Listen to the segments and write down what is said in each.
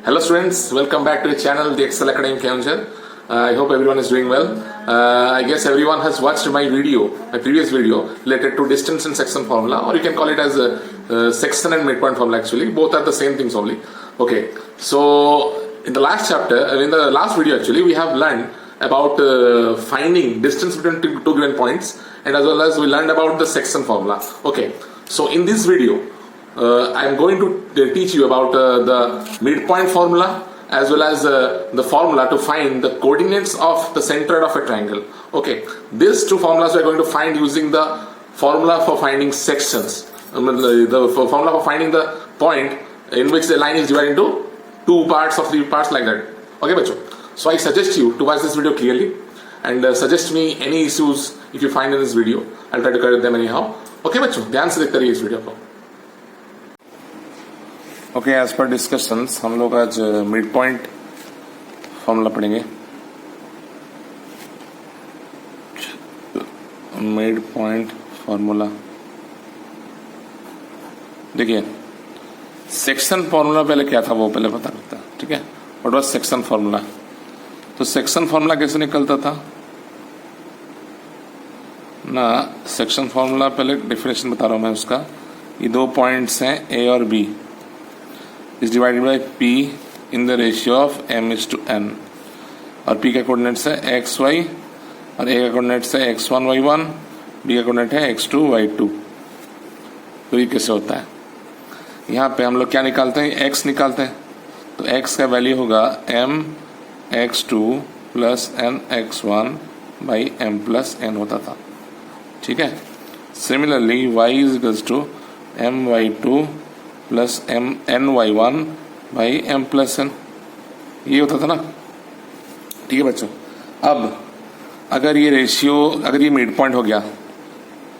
Hello students, welcome back to the channel, the Excel Academy Keonjhar. I hope everyone is doing well. I guess everyone has watched my previous video related to distance and section formula, or you can call it as a section and midpoint formula actually. Both are the same things only. Okay, so in the last video actually, we have learned about finding distance between two given points, and as well as we learned about the section formula. Okay, so in this video, I am going to teach you about the midpoint formula as well as the formula to find the coordinates of the centroid of a triangle. Okay, these two formulas we are going to find using the formula for finding sections, the formula for finding the point in which the line is divided into two parts or three parts like that. Okay, bachcho. So I suggest you to watch this video clearly and suggest me any issues if you find in this video. I'll try to correct them anyhow. Okay, bachcho, ध्यान से देखते रहिए इस video को. Okay, as per discussions हम लोग आज mid point formula पढ़ेंगे. मिड पॉइंट फॉर्मूला देखिए, सेक्शन फॉर्मूला पहले क्या था वो पहले पता करता है. ठीक है, व्हाट वाज सेक्शन फॉर्मूला. तो सेक्शन फॉर्मूला कैसे निकलता था ना. सेक्शन फॉर्मूला पहले डेफिनेशन बता रहा हूं मैं उसका. ये दो पॉइंट्स हैं ए और B, is divided by P in the ratio of m:n, और P का कोऑर्डिनेट्स है x y और A का कोऑर्डिनेट्स है x1 y1, B का कोऑर्डिनेट है x2 y2. तो ये कैसे होता है. यहाँ पे हम लोग क्या निकालते हैं, x निकालते हैं. तो x का वैल्यू होगा m x2 plus n x1 by m plus n होता था. ठीक है. Similarly y is equals to m y2 plus m n y one by m plus n, ये होता था ना. ठीक है बच्चों. अब अगर ये रेशियो, अगर ये मिड पॉइंट हो गया,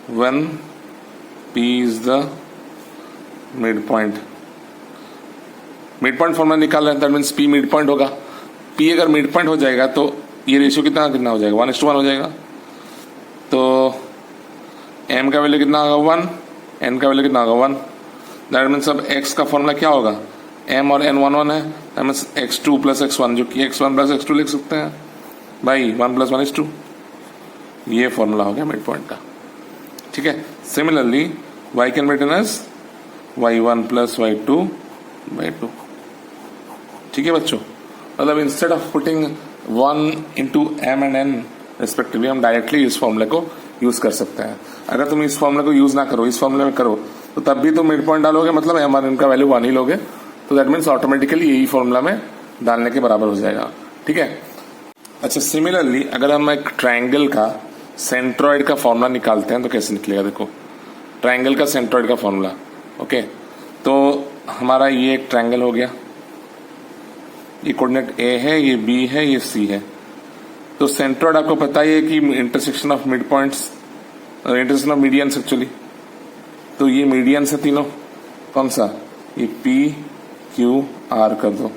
one P is the mid point. Mid point formula निकाल रहे हैं, that means P mid point होगा. पी अगर मिड पॉइंट हो जाएगा तो ये रेशियो कितना कितना हो जाएगा, 1:1 हो जाएगा. तो एम का वैल्यू कितना होगा 1, एन का वैल्यू कितना होगा 1. दैट मीन्स अब x का फॉर्मूला क्या होगा, m और n 1 1 है. That means x2 plus x1, जो कि x1 प्लस x2 लिख सकते हैं भाई 1 + 1 = 2. ये फॉर्मूला हो गया मिड पॉइंट का. ठीक है. Similarly y can be written as y1 plus y2 by 2. ठीक है बच्चों. मतलब instead of putting 1 into m and n respectively, हम डायरेक्टली इस फॉर्मूले को यूज कर सकते हैं. अगर तुम इस फॉर्मूले को यूज ना करो, इस फॉर्मूले में करो, तो तब भी तुम मिड पॉइंट डालोगे, मतलब एम और एन का वैल्यू 1 ही लोगे. तो दैट मीन्स ऑटोमेटिकली यही फॉर्मूला में डालने के बराबर हो जाएगा. ठीक है. अच्छा, सिमिलरली अगर हम एक ट्रायंगल का सेंट्रॉइड का फॉर्मूला निकालते हैं तो कैसे निकलेगा. देखो, ट्रायंगल का सेंट्रॉइड का फॉर्मूला. ओके, तो हमारा ये एक ट्रायंगल हो गया. ये कोऑर्डिनेट ए है, ये बी है, ये सी है. तो सेंट्रॉइड आपको पता ही है कि intersection of mid points, intersection of medians actually. तो ये मीडियंस है तीनों. कौन सा, ये पी क्यू आर कर दो.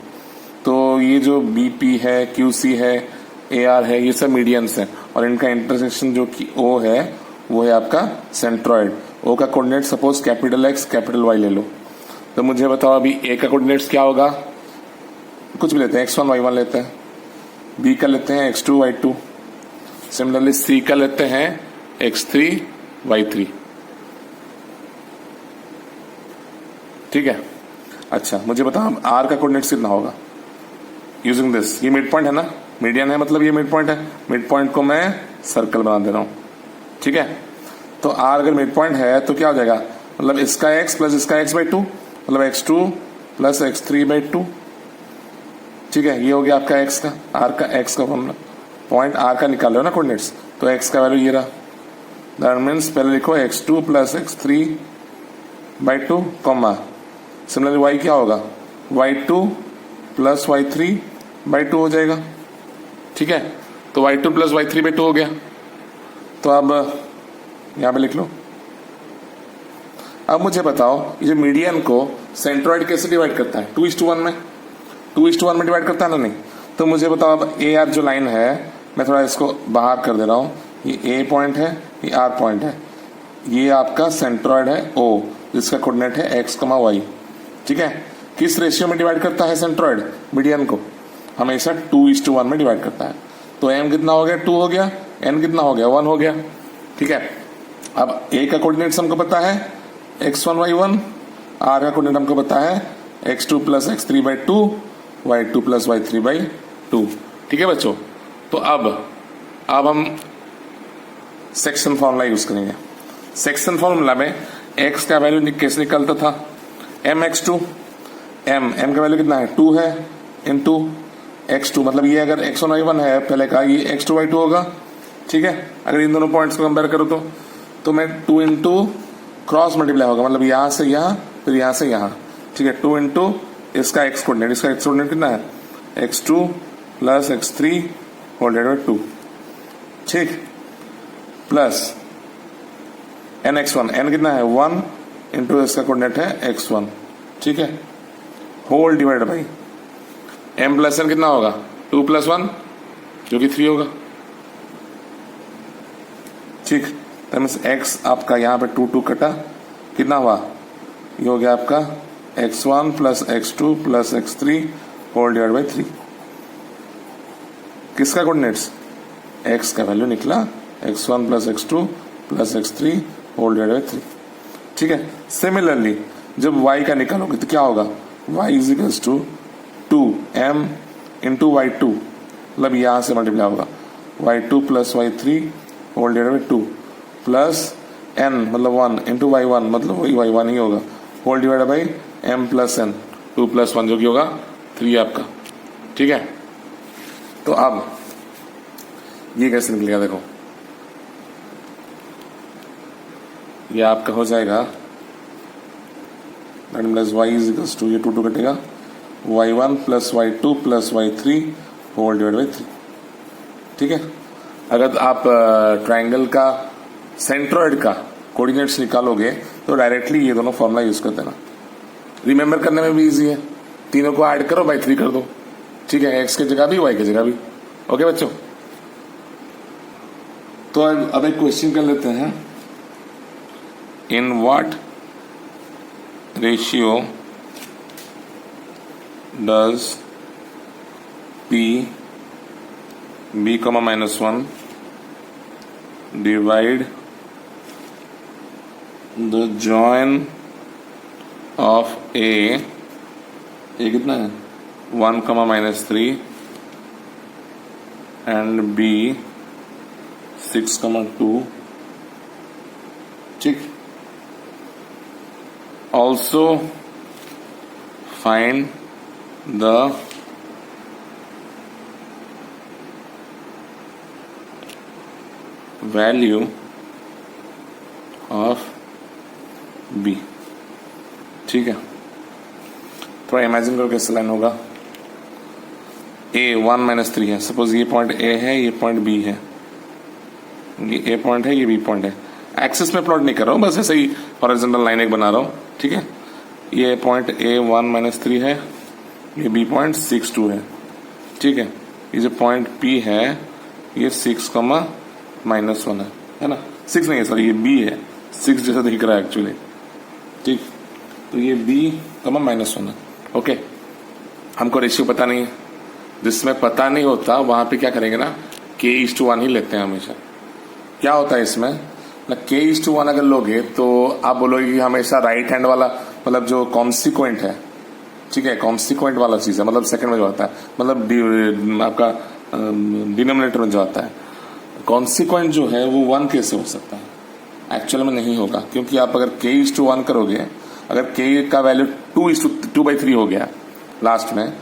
तो ये जो बी पी है, क्यू सी है, ए आर है, ये सब मीडियंस है. और इनका इंटरसेक्शन जो कि ओ है, वो है आपका सेंट्रॉइड. ओ का coordinate suppose capital X capital Y ले लो. तो मुझे बताओ अभी ए का कोऑर्डिनेट्स क्या होगा. कुछ भी लेते हैं, x1 y1 लेते हैं, बी का लेते हैं x2 y2, सिमिलरली सी का लेते हैं x3 y3. ठीक है. अच्छा, मुझे बताओ आर का कोऑर्डिनेट्स कितना होगा यूजिंग दिस. ये मिड पॉइंट है ना, मीडियन है, मतलब ये मिड पॉइंट है. मिड पॉइंट को मैं सर्कल बना दे रहा हूं. ठीक है. तो आर अगर मिड पॉइंट है तो क्या हो जाएगा, मतलब इसका x प्लस इसका x बाई 2, मतलब x2 प्लस x3 बाई 2. ठीक है. ये हो गया आपका x का, आर का x का फॉर्मूला. पॉइंट आर का निकाल रहे हो ना कोऑर्डिनेट्स, तो x का वैल्यू ये रहा. दैट मीन्स पहले लिखो x2 plus x3 by 2 comma. Similarly y क्या होगा, y2 प्लस y3 बाई 2 हो जाएगा. ठीक है. तो y2 प्लस y3 बाई 2 हो गया. तो अब यहां पे लिख लो. अब मुझे बताओ, ये मीडियन को सेंट्रॉइड कैसे डिवाइड करता है, 2:1 में. 2:1 में डिवाइड करता है ना. नहीं. तो मुझे बताओ अब ए आर जो लाइन है, मैं थोड़ा इसको बाहर कर दे रहा हूं. ये ए पॉइंट है, ये आर पॉइंट है, ये आपका सेंट्रॉइड है ओ, जिसका कोऑर्डिनेट है x, y. ठीक है. किस रेशियो में डिवाइड करता है सेंट्रॉइड मीडियन को? हमेशा 2:1 में डिवाइड करता है। तो m कितना हो गया? 2 हो गया। n कितना हो गया? 1 हो गया। ठीक है, अब a का कोऑर्डिनेट्स हमको पता है x1 y1, r का कोऑर्डिनेट हमको पता है x2 plus x3/2, y2 plus y3/2। ठीक है बच्चों, तो अब हम सेक्शन फॉर्मूला यूज करेंगे। सेक्शन फॉर्मूला में x का वैल्यू कैसे निकलता था? mx2, m का वैल्यू कितना है? 2 है, इंटू x2, मतलब ये अगर x1 y1 है पहले का, ये x2 y2 होगा। ठीक है, अगर इन दोनों पॉइंट्स को कंपेयर करो तो मैं 2 इंटू क्रॉस मल्टीप्लाई होगा, मतलब यहां से यहां फिर यहां से यहां। ठीक है, 2 इंटू इसका x कोऑर्डिनेट, इसका x कोऑर्डिनेट कितना है? x2 plus x3 whole divided by 2। ठीक, प्लस nx1, n कितना है? 1 इंटू इसका कोऑर्डिनेट है x1। ठीक है, whole divide by m plus n कितना होगा? 2 प्लस 1 जो कि 3 होगा। ठीक, तो x आपका यहाँ पे 2 कटा, कितना हुआ? ये हो गया आपका x1 plus x2 plus x3 whole divide by 3। किसका कोऑर्डिनेट्स? x का वैल्यू निकला x1 plus x2 plus x3 whole divide by 3। ठीक है, सिमिलरली जब y का निकालोगे तो क्या होगा? y is equals to 2m into y2, मतलब यहां से मल्टीप्लाई होगा y2 plus y3 whole divide by 2 plus n मतलब 1 इंटू y1, मतलब वही y1 ही होगा, whole divide by m plus n, 2 plus 1 जो कि होगा 3 आपका। ठीक है, तो अब ये कैसे निकलेगा? देखो, ये आपका हो जाएगा plus y is equals to, ये 2 कटेगा, y1 plus y2 plus y3 whole divide by 3। ठीक है, अगर आप ट्राइंगल का सेंट्रॉइड का कोऑर्डिनेट्स निकालोगे तो डायरेक्टली ये दोनों फॉर्मूला यूज कर देना। रिमेंबर करने में भी इजी है, तीनों को ऐड करो, बाई 3 कर दो। ठीक है, x की जगह भी y की जगह भी। ओके बच्चों, तो अब एक क्वेश्चन कर लेते हैं। In what ratio does p b comma minus 1 divide the join of a कितना है? 1 comma minus 3 and b 6 comma 2। ठीक, also find the value of b। ठीक है, थोड़ा इमेजिन करो कैसे लाइन होगा। a 1 माइनस 3 है, सपोज ये पॉइंट a है, ये पॉइंट b है, ये a पॉइंट है, ये b पॉइंट है। एक्सिस में प्लॉट नहीं कर रहा हूं, बस ऐसे ही हॉरिजॉन्टल लाइन एक बना रहा हूं। ठीक है, ये पॉइंट a 1 माइनस 3 है, ये b पॉइंट 6 2 है। ठीक है, ये जो पॉइंट p है ये 6 कमा माइनस 1 है ना? 6 नहीं है, सॉरी, ये b है, 6 जैसा दिख रहा है एक्चुअली। ठीक, तो ये b कमा माइनस 1 है। ओके, हमको रेशियो पता नहीं है, जिसमें पता नहीं होता वहां पे क्या करेंगे ना, k:1 ही लेते हैं हमेशा। क्या होता है इसमें ना, k:1 अगर लोगे तो आप बोलोगे कि हमेशा राइट हैंड वाला, मतलब जो कॉन्सिक्वेंट है, ठीक है, कॉन्सिक्वेंट वाला चीज है, मतलब सेकंड में जो आता है, मतलब आपका डिनोमिनेटर में जो आता है, कॉन्सिक्वेंट जो है वो 1 कैसे हो सकता है? एक्चुअल में नहीं होगा, क्योंकि आप अगर k:1 करोगे, अगर k का वैल्यू 2/3 हो गया लास्ट में,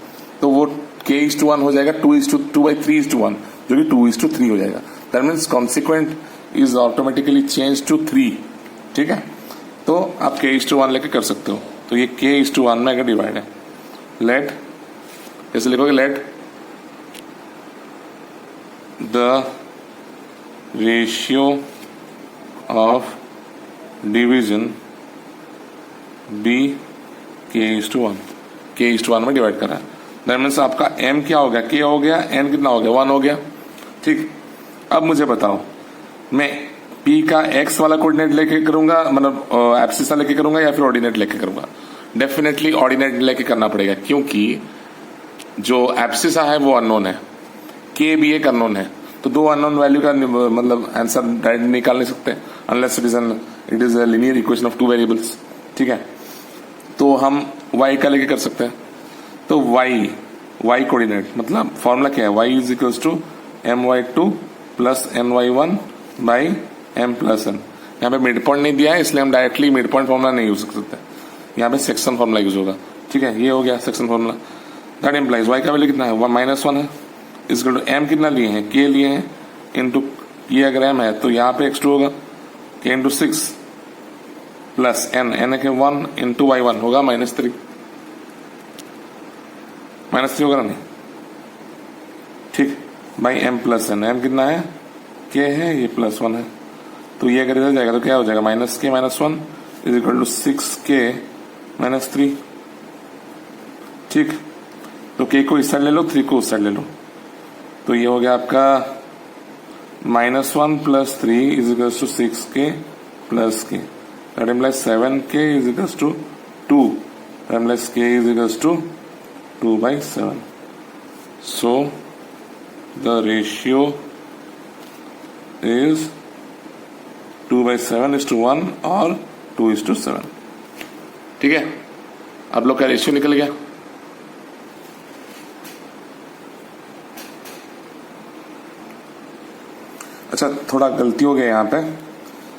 तो वो k:1 हो जाएगा 2/3:1, जो कि 2:3 हो जाएगा। That means consequent is automatically change to 3। ठीक है, तो आप k:1 लेके कर सकते हो। तो ये k:1 में अगर डिवाइड है, लेट कैसे लिखोगे? Let the ratio of division be k:1, k:1 में डिवाइड करा है। दैट मीन्स आपका m क्या हो गया? k हो गया, n कितना हो गया? 1 हो गया। ठीक, अब मुझे बताओ, मैं p का x वाला कोऑर्डिनेट लेके करूंगा, मतलब एब्सिस लेके करूंगा, या फिर ऑर्डिनेट लेके करूंगा? डेफिनेटली ऑर्डिनेट लेके करना पड़ेगा, क्योंकि जो एब्सिसा है वो अननोन है, के भी एक अननोन है, तो दो अननोन वैल्यू का मतलब आंसर डायरेक्ट निकाल नहीं सकते unless it is a linear equation of two variables. ठीक है, तो हम y का लेके कर सकते हैं। तो y कोऑर्डिनेट मतलब फॉर्मूला क्या है, y is equals to my2 plus my1 by m plus n। यहाँ पे मिड पॉइंट नहीं दिया है इसलिए हम डायरेक्टली मिड पॉइंट फॉर्मूला नहीं यूज कर सकते, यहाँ पे सेक्शन फॉर्मूला यूज होगा। ठीक है, ये हो गया section formula. That implies y का वैल्यू कितना है, -1 है, इसको टू m कितना लिए हैं, k लिए हैं, इंटू ये अगर m है तो यहाँ पे x2 होगा, k इंटू 6 प्लस n है कि 1 इंटू y1 होगा -3 होगा ना, नहीं ठीक, by m plus n, m कितना है, k है, ये +1 है, तो ये अगर इधर जाएगा तो क्या हो जाएगा, -k - 1 is equal to 6k - 3। ठीक, तो k को इस साइड ले लो, 3 को उस साइड ले लो, तो ये हो गया आपका -1 plus 3 is equal to 6k plus k, that implies 7k is equal to 2, that implies k is equal to 2/7। So the ratio is 2/7:1 और 2:7। ठीक है, आप लोग का रेशियो निकल गया। अच्छा, थोड़ा गलती हो गया यहाँ पे,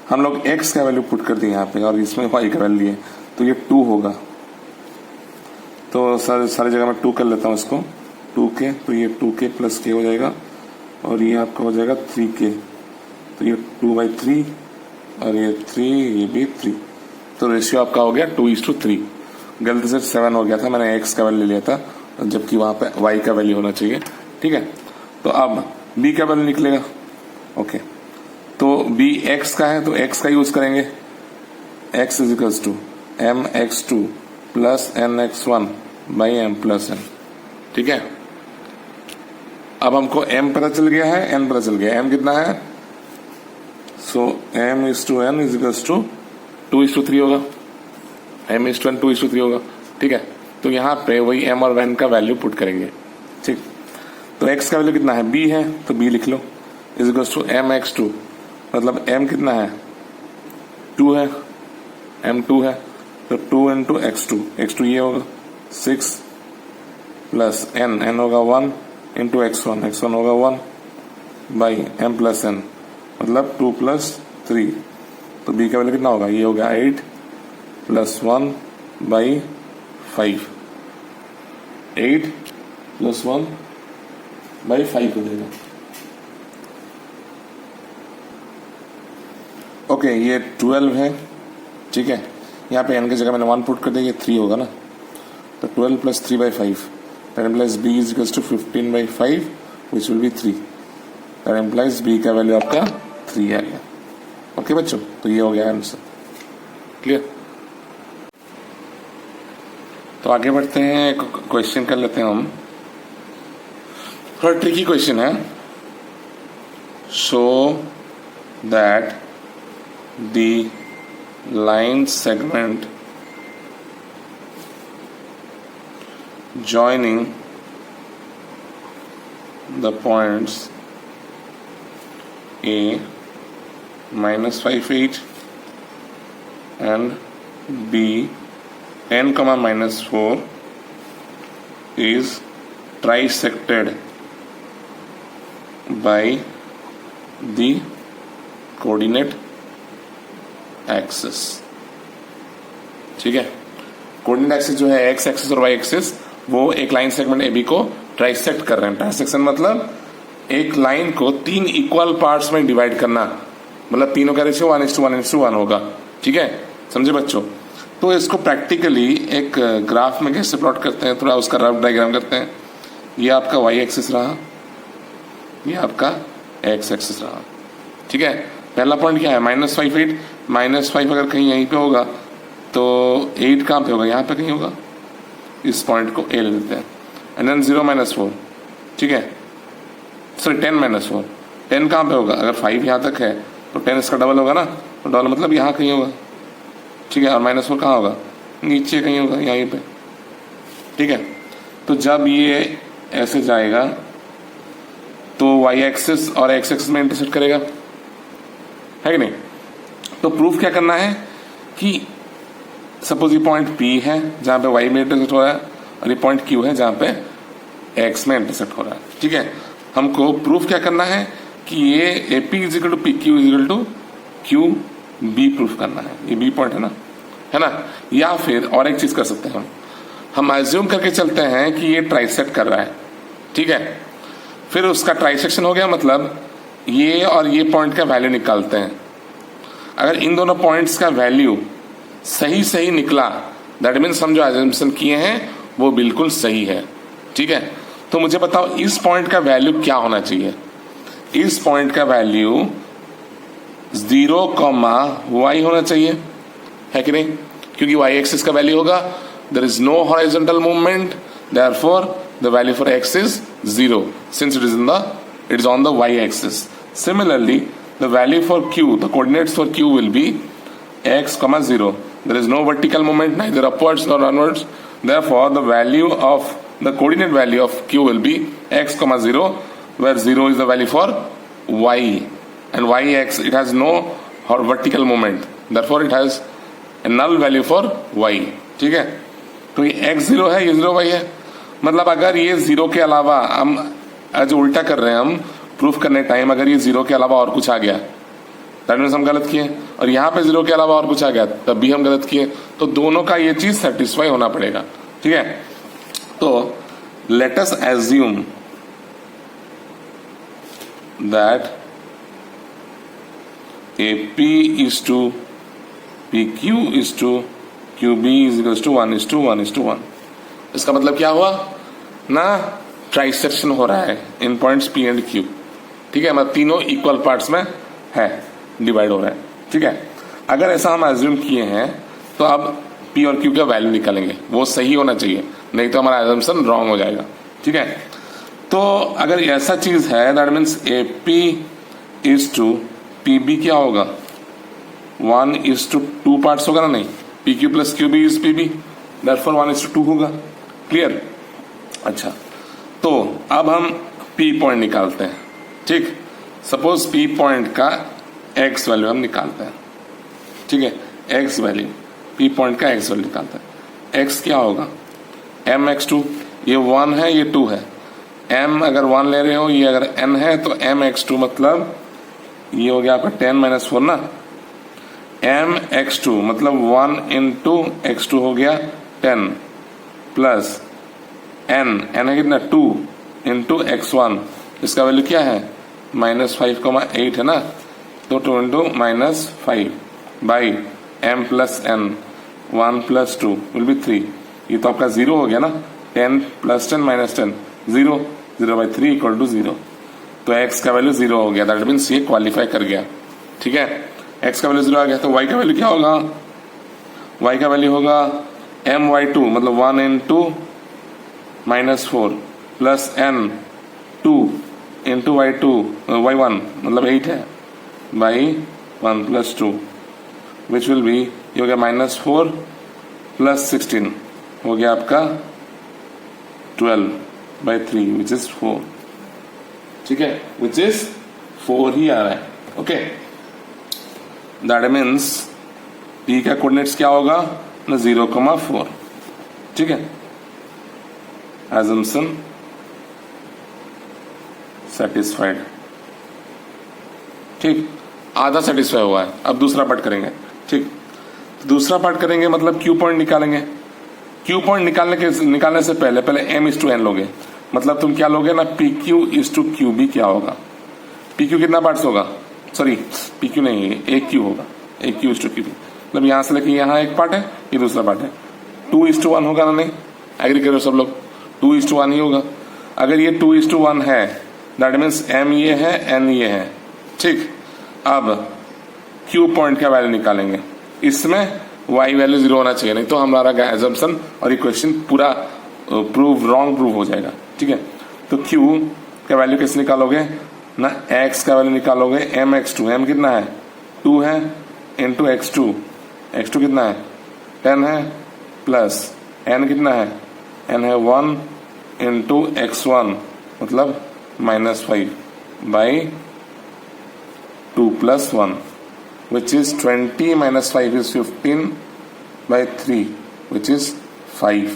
हम लोग x का वैल्यू पुट कर दिए यहाँ पे और इसमें y का वैल्यू लिए, तो ये 2 होगा, तो सारी जगह मैं 2 कर लेता हूँ इसको, 2k, तो ये 2k प्लस k हो जाएगा और ये आपका हो जाएगा 3k, तो ये 2/3 और ये 3, ये भी 3, तो रेशियो आपका हो गया 2:3। गलती से 7 हो गया था, मैंने x का वैल्यू लिया था जबकि वहां पे y का वैल्यू होना चाहिए। ठीक है, तो अब b का वैल्यू निकलेगा। ओके, तो b x का है तो x का यूज करेंगे, x is equals to mx2 plus nx1 by m plus n। ठीक है, अब हमको m पता चल गया है, n पता चल गया, m कितना है, सो m/n इज इक्वल्स टू 2:3 होगा, m/n 2:3 होगा। ठीक है, तो यहाँ पे वही m और n का वैल्यू पुट करेंगे। ठीक, तो x का वैल्यू कितना है, b है, तो b लिख लो, इज इक्वल्स टू mx2, मतलब m कितना है, 2 है, m 2 है, तो 2 इंटू x2 ये होगा 6 प्लस n होगा 1 इंटू x1 होगा 1 बाई m प्लस n, मतलब 2 + 3, तो b का वैल्यू कितना होगा, ये होगा 8 + 1 बाई 5, 8 + 1 बाई 5 हो जाएगा। ओके, ये 12 है। ठीक है, यहाँ पे n की जगह मैंने 1 पुट कर दिया, ये 3 होगा ना, तो 12 + 3/5, that implies b is equals to 15/5 which will be 3, that implies b का वैल्यू आपका 3 आ गया। ओके बच्चों, तो ये हो गया आंसर, क्लियर। तो आगे बढ़ते हैं, क्वेश्चन कर लेते हैं हम, थोड़ा ट्रिकी क्वेश्चन है। Show that the line segment joining the points A -5, 8 and B 10, -4 is trisected by the coordinate axis. ठीक है, कोऑर्डिनेट एक्सिस जो है एक्स एक्सिस और वाई एक्सिस, वो एक लाइन सेगमेंट ए बी को ट्राइसेक्ट कर रहे हैं। ट्राइसेक्शन मतलब एक लाइन को 3 इक्वल पार्ट्स में डिवाइड करना, मतलब तीनों का रेशियो 1:1:1 होगा। ठीक है, समझे बच्चों। तो इसको प्रैक्टिकली एक ग्राफ में कैसे प्लॉट करते हैं, थोड़ा उसका रफ डायग्राम करते हैं। ये आपका वाई एक्सिस रहा, ये आपका एक्स एक्सिस रहा। ठीक है, पहला पॉइंट क्या है, -5, 8, -5 अगर कहीं यहीं पे होगा तो 8 कहाँ पे होगा, यहाँ पे कहीं होगा, इस पॉइंट को ए ले लेते हैं। एंड देन 0 -4, ठीक है, सॉरी 10 -4, 10 कहाँ पे होगा, अगर 5 यहाँ तक है तो 10 इसका डबल होगा ना, तो डबल मतलब यहाँ कहीं होगा। ठीक है, और -4 कहाँ होगा, नीचे कहीं होगा यहीं पे, ठीक है। तो जब ये ऐसे जाएगा तो वाई एक्सिस और एक्स एक्सिस में इंटरसेक्ट करेगा, है कि नहीं। तो प्रूफ क्या करना है कि सपोज ये पॉइंट P है जहां पे y में इंटरसेक्ट हो रहा है और ये पॉइंट Q है जहां पे x में इंटरसेक्ट हो रहा है, ठीक है। हमको प्रूफ क्या करना है कि ये AP is equal to PQ is equal to QB proof करना है। ये B पॉइंट है ना। या फिर और एक चीज कर सकते हैं, हम एज्यूम करके चलते हैं कि ये ट्राइसेक्ट कर रहा है, ठीक है। फिर उसका ट्राइसेक्शन हो गया, मतलब ये और ये पॉइंट का वैल्यू निकालते हैं। अगर इन दोनों पॉइंट्स का वैल्यू सही सही निकला, दैट मीन्स हम जो एजम्पशन किए हैं वो बिल्कुल सही है, ठीक है। तो मुझे बताओ इस पॉइंट का वैल्यू क्या होना चाहिए। इस पॉइंट का वैल्यू 0, y होना चाहिए, है कि नहीं, क्योंकि y एक्सिस का वैल्यू होगा, there is no horizontal movement, therefore the value for x is 0 since it is on the y axis. Similarly, the value for q, the coordinates for q will be x, 0. There is no vertical movement, neither upwards nor onwards. Therefore, the value of the coordinate value of q will be x, 0, where 0 is the value for y, and yx it has no vertical movement. Therefore, it has a null value for y. ठीक है, तो ये x 0 है, ये 0 y है। मतलब अगर ये 0 के अलावा हम जो उल्टा कर रहे हैं हम प्रूफ करने टाइम, अगर ये 0 के अलावा और कुछ आ गया दैट मीन्स हम गलत किए, और यहाँ पे 0 के अलावा और कुछ आ गया तब भी हम गलत किए। तो दोनों का ये चीज सेटिस्फाई होना पड़ेगा, ठीक है। तो let us assume that AP is to PQ is to QB is equals to 1:1:1। इसका मतलब क्या हुआ ना, ट्राइसेक्शन हो रहा है इन पॉइंट्स P एंड Q, ठीक है। मतलब तीनों इक्वल पार्ट्स में है, डिवाइड हो रहा है, ठीक है। अगर ऐसा हम एज्यूम किए हैं तो अब P और Q का वैल्यू निकालेंगे, वो सही होना चाहिए, नहीं तो हमारा एजम्पशन रॉन्ग हो जाएगा, ठीक है। तो अगर ऐसा चीज है that means AP is to PB क्या होगा, 1:2 पार्ट्स होगा ना, नहीं, PQ plus QB is PB, therefore 1:2 होगा। क्लियर। अच्छा, तो अब हम P पॉइंट निकालते हैं, ठीक। सपोज P पॉइंट का x वैल्यू हम निकालते हैं, ठीक है। x वैल्यू, P पॉइंट का x वैल्यू निकालते हैं। x क्या होगा, mx2, ये 1 है, ये 2 है। m अगर 1 ले रहे हो, ये अगर n है तो mx2 मतलब ये हो गया आपका 10 - 4 ना। mx2 मतलब 1 into x2 हो गया 10 प्लस n है कितना 2 इंटू x1, इसका वैल्यू क्या है -5,8 है ना। तो 2 into -5 by m plus n, 1 + 2 will be 3। ये तो आपका 0 हो गया ना, 10 + 10 - 10 0, 0/3 = 0। तो x का वैल्यू 0 हो गया, दैट मीन्स ये क्वालिफाई कर गया, ठीक है। x का वैल्यू 0 आ गया, तो y का वैल्यू क्या होगा, y का वैल्यू होगा my2 मतलब 1 into -4 plus n 2 into y1 मतलब 8 है बाई 1 + 2 विच विल बी, ये हो गया -4 + 16 हो गया आपका 12/3 विच इज 4, ठीक है, विच इज 4 ही आ रहा है, ओके। दैट मीन्स P का कोऑर्डिनेट्स क्या होगा ना, 0,4, ठीक है। assumption satisfied, ठीक, आधा सेटिस्फाई हुआ है। अब दूसरा पार्ट करेंगे, ठीक। तो दूसरा पार्ट करेंगे मतलब Q पॉइंट निकालेंगे। Q पॉइंट निकालने से पहले m/n लोगे, मतलब तुम क्या लोगे ना, PQ is to QB क्या होगा, PQ कितना पार्ट्स होगा, सॉरी PQ नहीं है, एक Q होगा, एक Q is to QB, मतलब यहां से लेके यहाँ एक पार्ट है, ये दूसरा पार्ट है, 2:1 होगा ना, नहीं, एग्री करो सब लोग, 2:1 ही होगा। अगर ये 2:1 है दैट मीन्स m ये है, n ये है, ठीक। अब Q पॉइंट का वैल्यू निकालेंगे, इसमें y वैल्यू 0 होना चाहिए, नहीं तो हमारा एजम्पशन और इक्वेशन पूरा रॉन्ग प्रूव हो जाएगा, ठीक है। तो Q का वैल्यू कैसे निकालोगे ना, x का वैल्यू निकालोगे mx2, m कितना है 2 है, इंटू x2 कितना है 10 है, प्लस n कितना है, n है 1 इंटू x1 मतलब -5 by 2 plus 1 which is 20 minus 5 is 15 by 3 which is 5।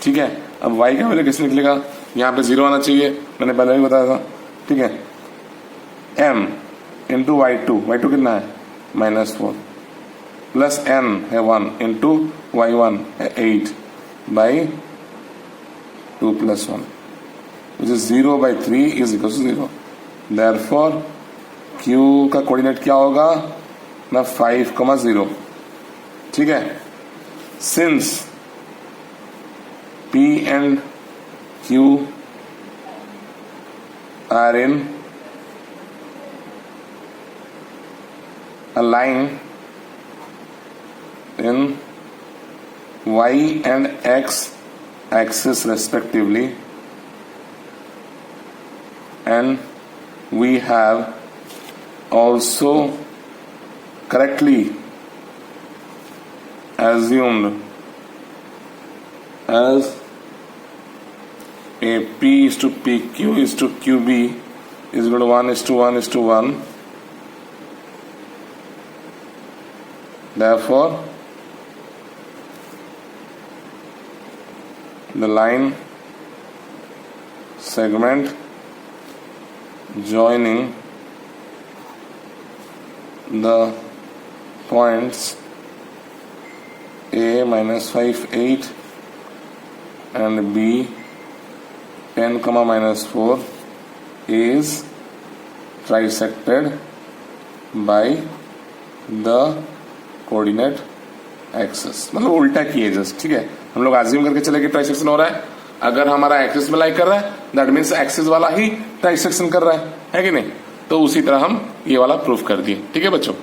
ठीक है, अब y का वैल्यू कैसे निकलेगा, यहाँ पे 0 आना चाहिए, मैंने पहले भी बताया था। ठीक है, m इंटू y2 कितना है -4 प्लस n है 1 इंटू y1 है 8 by 2 plus 1 which is 0 by 3 is equal to 0। Therefore q का कोऑर्डिनेट क्या होगा ना 5,0। ठीक है, since p and q are in a line in y and x axis respectively, and we have also correctly assumed as a p is to pq is to qb is equal to 1:1:1. Therefore, the line segment joining the points A -5, 8 and B 10, -4 is trisected by the coordinate axis, मतलब उल्टा किए just. ठीक है, हम लोग assume करके चले कि ट्राइसेक्शन हो रहा है, अगर हमारा एक्सिस में लाई कर रहा है दैट मीन्स एक्सिस वाला ही ट्राइसेक्शन कर रहा है कि नहीं, तो उसी तरह हम ये वाला प्रूफ कर दिए। ठीक है बच्चों,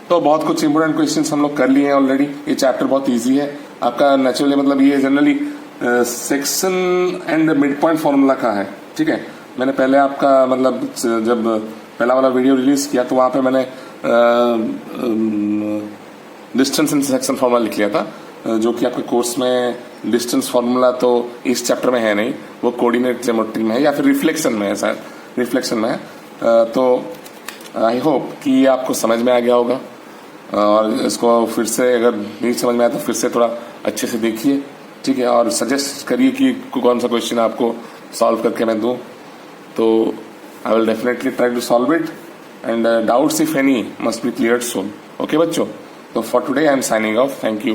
तो बहुत कुछ इंपोर्टेंट क्वेश्चंस हम लोग कर लिए हैं ऑलरेडी। ये चैप्टर बहुत इजी है आपका, नेचुरली मतलब ये generally section and mid point formula का है। ठीक है, मैंने पहले आपका मतलब जब पहला वाला वीडियो रिलीज किया तो वहां पे मैंने डिस्टेंस एंड सेक्शन फार्मूला लिख लिया था, जो कि आपके कोर्स में डिस्टेंस फार्मूला तो इस चैप्टर में है नहीं, वो कोऑर्डिनेट ज्योमेट्री में है या फिर रिफ्लेक्शन में है, शायद रिफ्लेक्शन में है। तो आई होप कि ये आपको समझ में आ गया होगा, और इसको फिर से अगर नहीं समझ में आया तो फिर से थोड़ा अच्छे से देखिए। ठीक है, और सजेस्ट करिए कि कौन सा क्वेश्चन आपको सॉल्व करके मैं दूं, तो I will definitely try to solve it, and doubts if any must be cleared soon. Okay बच्चों, so for today I am signing off. Thank you.